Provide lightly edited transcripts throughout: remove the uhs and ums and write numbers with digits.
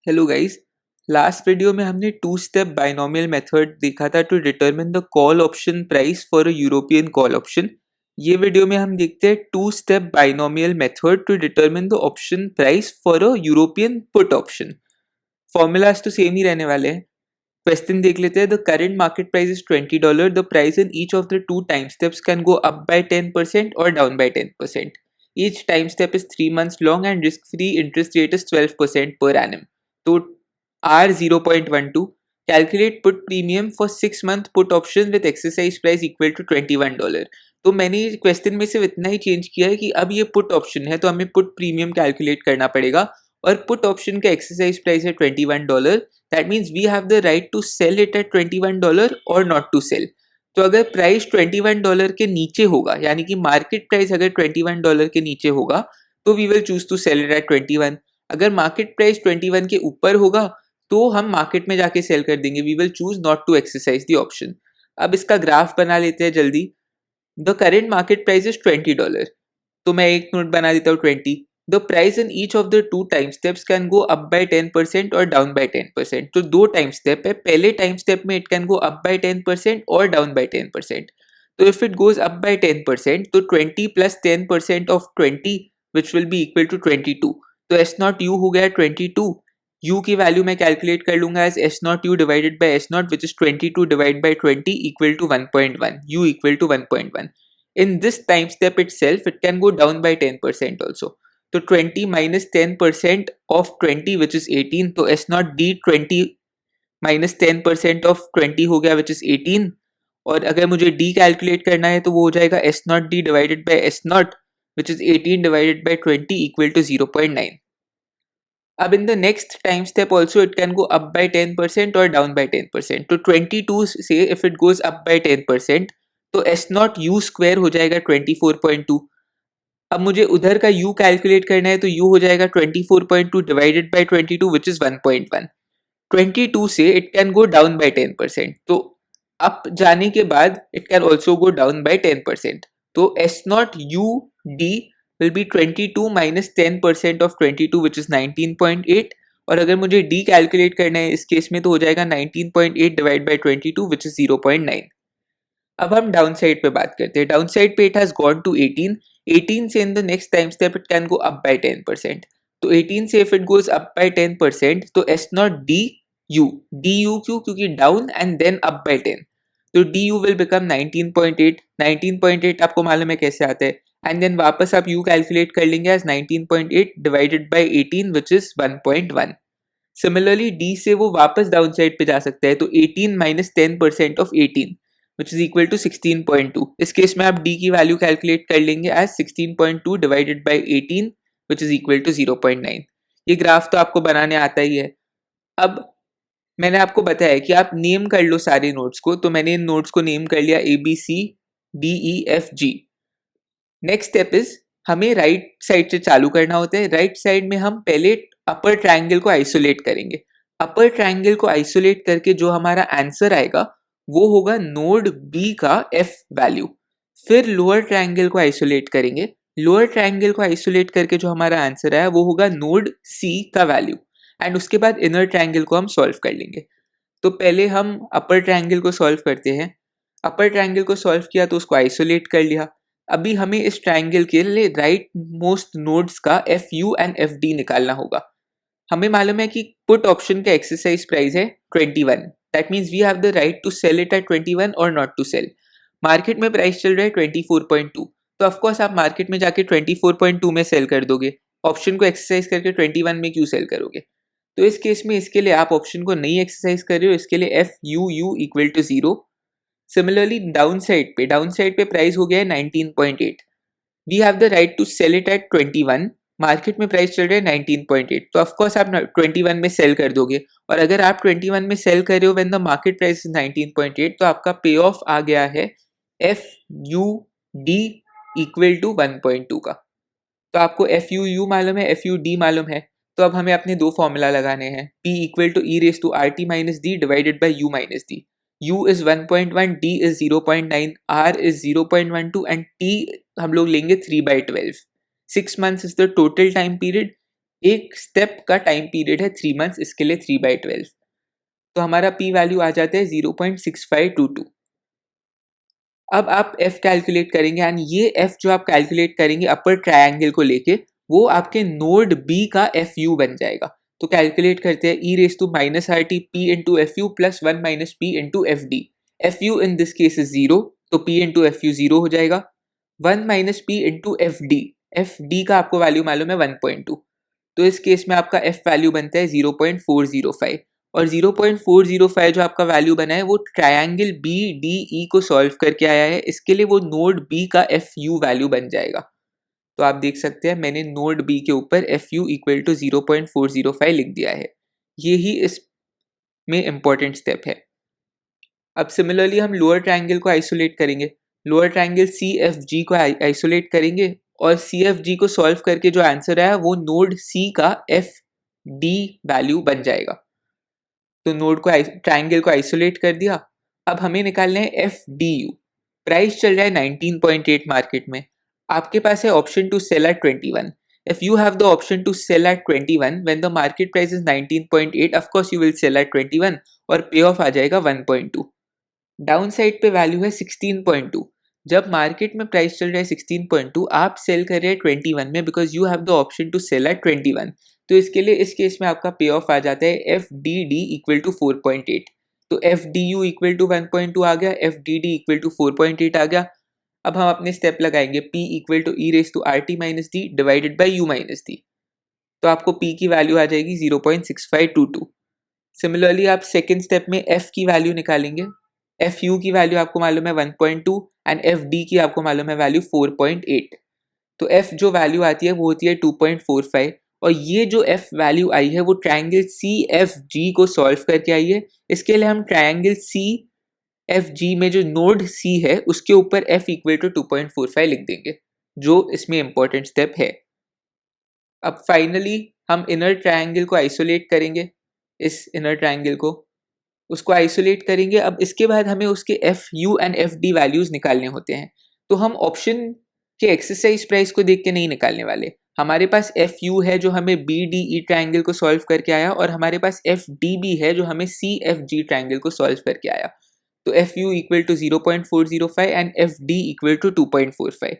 Hello guys. Last video में हमने to step binomial method देखा था to determine the call option price for a European call option. ये video में हम देखते हैं two step binomial method to determine the option price for a European put option. Formulas तो same ही रहने वाले हैं। क्वेश्चन देख लेते हैं। The current market price is $20। The price in each of the two time steps can go up by 10% और down by 10%. Each time step is 3 months long and risk-free interest rate is 12% per annum. तो R 0.12 calculate put premium for 6-month put option with exercise price equal to $21. तो मैंने question में सिर्फ इतना ही change किया है कि अब ये पुट ऑप्शन है तो हमें पुट प्रीमियम कैलकुलेट करना पड़ेगा और पुट ऑप्शन का एक्सरसाइज प्राइस है $21. That means we have the right to sell it at $21 और नॉट टू सेल। तो अगर प्राइस $21 के नीचे होगा यानी कि मार्केट प्राइस अगर $21 के नीचे होगा तो we will choose to sell it at 21। अगर मार्केट प्राइस 21 के ऊपर होगा तो हम मार्केट में जाके सेल कर देंगे। We will choose not to exercise the option. अब इसका ग्राफ बना लेते हैं जल्दी। The current market price is $20। तो मैं एक नोट बना देता हूँ 20। The price in each of the two time steps can go up by 10% और डाउन बाय 10%। तो दो टाइम स्टेप है। पहले टाइम स्टेप में it can go up by 10% और डाउन बाय 10%। तो if it goes up by 10% तो 20 plus 10% of 20 which will be equal to 22। तो एस नॉट यू हो गया 22। यू की वैल्यू मैं कैलकुलेट कर लूंगा as S naught u divided by S naught which is 22 divide by 20 equal to 1.1। U equal to 1.1। In this time step itself, it can go down by 10% also. तो 20 minus 10% of 20 which is 18. तो S naught D 20 minus 10% of 20 हो गया which is 18. और अगर मुझे D calculate करना है तो वो हो जाएगा S naught D divided by S naught which is 18 divided by 20 equal to 0.9. अब in the next time step also it can go up by 10% और down by 10%. तो 22 से if it goes up by 10% तो S not U square हो जाएगा 24.2। अब मुझे उधर का U कैलकुलेट करना है तो U हो जाएगा 24.2 डिवाइडेड बाय 22 विच इज 1.1। 22 से it can go down by 10%। तो अप जाने के बाद it can also go down by 10%। तो S not U D will be 22 minus 10% of 22 which is 19.8। और अगर मुझे D कैलकुलेट करना है इस केस में तो हो जाएगा 19.8 डिवाइड बाय 22 which is 0.9। अब हम डाउन साइड पे बात करते हैं। डाउन साइड पे इट हैज गॉन टू 18। 18 से in the next time step it can go up by 10%। तो 18 से if it goes up by 10% तो एस नॉट डी यू क्यों? क्योंकि down and then up by 10। तो डी यू विल बिकम 19.8। 19.8 आपको मालूम है कैसे आता है। एंड देन वापस आप यू कैलकुलेट कर लेंगे as 19.8 divided by 18 which is 1.1। Similarly d से वो वापस डाउन साइड पे जा सकता है। तो 18 minus 10% of 18 which is equal to 16.2। इस केस में आप d की वैल्यू कैलकुलेट कर लेंगे as 16.2 divided by 18 which is equal to 0.9। ये ग्राफ तो आपको बनाने आता ही है। अब मैंने आपको बताया कि आप नेम कर लो सारे नोट्स को। तो मैंने इन नोट्स को नेम कर लिया ABCDEFG। नेक्स्ट स्टेप इज हमें राइट साइड से चालू करना होता है। राइट साइड में हम पहले अपर ट्रायंगल को आइसोलेट करेंगे। अपर ट्रायंगल को आइसोलेट करके जो हमारा आंसर आएगा वो होगा नोड बी का एफ वैल्यू। फिर लोअर ट्रायंगल को आइसोलेट करेंगे। लोअर ट्रायंगल को आइसोलेट करके जो हमारा आंसर आया वो होगा नोड सी का वैल्यू। एंड उसके बाद इनर ट्रायंगल को हम सॉल्व कर लेंगे। तो पहले हम अपर ट्रायंगल को सॉल्व करते हैं। अपर ट्रायंगल को सॉल्व किया तो उसको आइसोलेट कर लिया। अभी हमें इस ट्रायंगल के लिए राइट मोस्ट नोड्स का F u and F d निकालना होगा। हमें मालूम है कि पुट ऑप्शन का एक्सरसाइज प्राइस है 21। That means we have the right to sell it at 21 और नॉट टू सेल। मार्केट में प्राइस चल रहा है 24.2। तो ऑफकोर्स आप मार्केट में जाके 24.2 में सेल कर दोगे। ऑप्शन को एक्सरसाइज करके 21 में क्यों सेल करोगे? तो इस केस में इसके लिए आप ऑप्शन को नहीं एक्सरसाइज कर रहे हो। इसके लिए F u u equal to 0। Similarly down side पे प्राइस हो गया है 19.8। We have the right to sell it at 21। Market में प्राइस चल रहा है 19.8। तो ऑफकोर्स आप 21 में सेल कर दोगे। और अगर आप 21 में सेल कर रहे हो when the market price is 19.8 तो आपका पे ऑफ आ गया है F u d equal to 1.2 का। तो आपको एफ यू यू मालूम है, एफ यू डी मालूम है। तो अब हमें अपने दो फॉर्मूला लगाने हैं। P equal to e raise to R T minus D divided by you minus d. U is 1.1, D is 0.9, R is 0.12 and T हम लोग लेंगे 3/12। 6 months is the total time period। एक स्टेप का time period है 3 months, इसके लिए 3/12। तो हमारा पी वैल्यू आ जाता है 0.6522। अब आप एफ कैलकुलेट करेंगे एंड ये एफ जो आप कैलकुलेट करेंगे अपर ट्रायंगल को लेके, वो आपके नोड बी का एफ यू बन जाएगा। तो कैलकुलेट करते हैं, E raise to minus R T P into F U plus 1 minus P into F D. F U in this case is 0, तो पी इंटू एफ यू 0 हो जाएगा। 1 minus P into F D का आपको value मालूम है 1.2, तो इस case में आपका एफ वैल्यू बनता है 0.405। और 0.405 जो आपका वैल्यू बना है वो ट्रायंगल बी डी ई को सॉल्व करके आया है, इसके लिए वो नोड बी का एफ यू वैल्यू बन जाएगा। तो आप देख सकते हैं मैंने नोड बी के ऊपर एफ यू इक्वल टू 0.405 लिख दिया है। ये ही इसमें इंपॉर्टेंट स्टेप है। अब सिमिलरली हम लोअर ट्रायंगल को आइसोलेट करेंगे। Lower triangle C F G को आइसोलेट करेंगे और सी एफ जी को सॉल्व करके जो आंसर आया वो नोड सी का एफ डी वैल्यू बन जाएगा। तो नोड को ट्रायंगल को आइसोलेट कर दिया। अब हमें निकालना है एफ डी यू। प्राइस चल रहा है 19.8 मार्केट में। आपके पास है option to sell at 21। If you have the option to sell at 21 when the market price is 19.8, of course you will sell at 21 और पे ऑफ आ जाएगा 1.2। डाउन साइड पे वैल्यू है 16.2। जब मार्केट में प्राइस चल रहा है 16.2, आप सेल कर रहे हैं 21 में because you have the option to sell at 21। तो इसके लिए इस केस में आपका पे ऑफ आ जाता है F D D equal to 4.8। तो F D U equal to 1.2 आ गया, F D D equal to 4.8 आ गया। अब हम अपने स्टेप लगाएंगे, P equal to e raise to R T minus D divided by you minus D. तो आपको P की वैल्यू आ जाएगी 0.6522। सिमिलरली आप सेकेंड स्टेप में F की वैल्यू निकालेंगे। एफ यू की वैल्यू आपको मालूम है 1.2 एंड एफ डी की आपको मालूम है वैल्यू 4.8। तो एफ जो वैल्यू आती है वो होती है 2.45 और ये जो एफ वैल्यू आई है वो ट्रायंगल सी एफ जी को सॉल्व करके आई है। इसके लिए हम ट्रायंगल सी एफ जी में जो नोड सी है उसके ऊपर एफ इक्वल टू 2.45 लिख देंगे, जो इसमें इंपॉर्टेंट स्टेप है। अब फाइनली हम इनर ट्रायंगल को आइसोलेट करेंगे। इस इनर ट्रायंगल को उसको आइसोलेट करेंगे। अब इसके बाद हमें उसके F u and F D values निकालने होते हैं। तो हम ऑप्शन के एक्सरसाइज प्राइस को देख के नहीं निकालने वाले। हमारे पास एफ यू है जो हमें बी डी ई ट्रायंगल को सॉल्व करके आया और हमारे पास एफ डी बी है जो हमें सी एफ जी ट्रायंगल को सॉल्व करके आया। तो F U equal to 0.405 and F D equal to 2.45।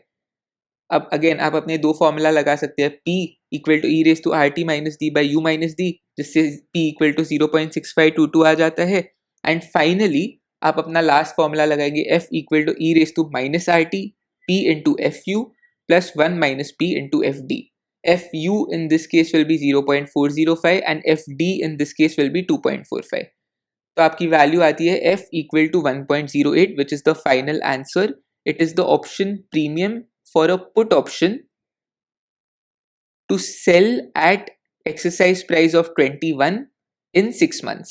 अब अगेन आप अपने दो फॉर्मूला लगा सकते हैं, P equal to e raise to R T minus D by you minus D, जिससे P इक्वल टू 0.6522 आ जाता है। एंड फाइनली आप अपना लास्ट फॉर्मूला लगाएंगे, F equal to e raise to minus R T P into F U plus 1 minus P into F D. F U in this case will be 0.405 and F D in this case will be 2.45। तो आपकी value आती है F equal to 1.08 which is the final answer. It is the option premium for a put option to sell at exercise price of 21 in 6 months.